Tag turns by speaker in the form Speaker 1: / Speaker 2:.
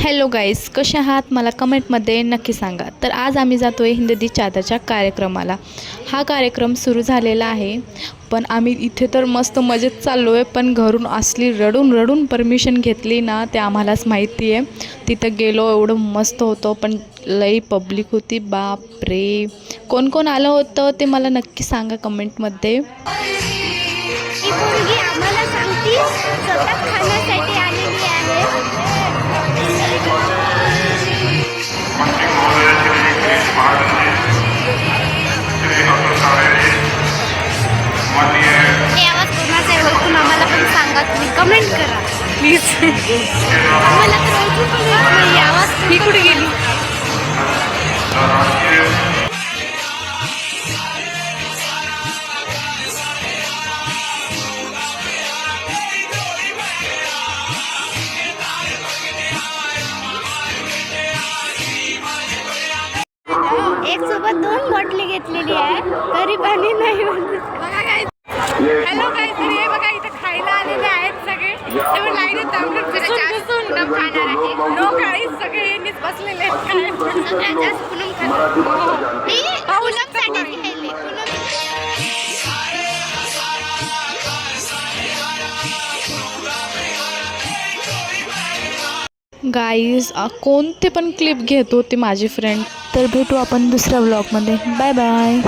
Speaker 1: Hello गाईस, कसे आहात मला कमेंटमध्ये नक्की सांगा। तर आज आम्ही जातो आहे हिंदी चादरच्या कार्यक्रमाला। हा कार्यक्रम सुरू झालेला आहे, पण आम्ही इथे तर मस्त मजेत चाललो आहे, पण घरून असली रडून परमिशन घेतली ना ते आम्हालाच माहिती आहे। तिथं गेलो, एवढं मस्त होतं, पण लई पब्लिक होती, बाप रे। कोण कोण आलं होतं ते मला नक्की सांगा कमेंटमध्ये।
Speaker 2: ही मुलगी आम्हाला सांगती स्वतः खाण्यासाठी आलेली आहे। हे आवाज कोणाचा आहे ओळखून आम्हाला पण सांगा, तुम्ही कमेंट करा प्लीज। आम्हाला तर ओळखून पण येत नाही आवाज, ही कुठे गेली? एक सोबत 2 बॉटली घेतलेली आहे, तरी पाणी नाही बघा काय। हॅलो काय तरी हे बघा, इथे खायला आलेले आहेत सगळे। तेव्हा लाईनीत थांबून बसून खाणार आहे। नो गाईस, सगळे यांनीच बसलेले आहेत खायला। सगळ्यात जास्त पूनम खाणार। मी पूनमसाठी खायले।
Speaker 1: गाईज कोणते पण क्लिप घेत होते माझी फ्रेंड। तर भेटू आपण दुसऱ्या व्लॉगमध्ये। Bye bye.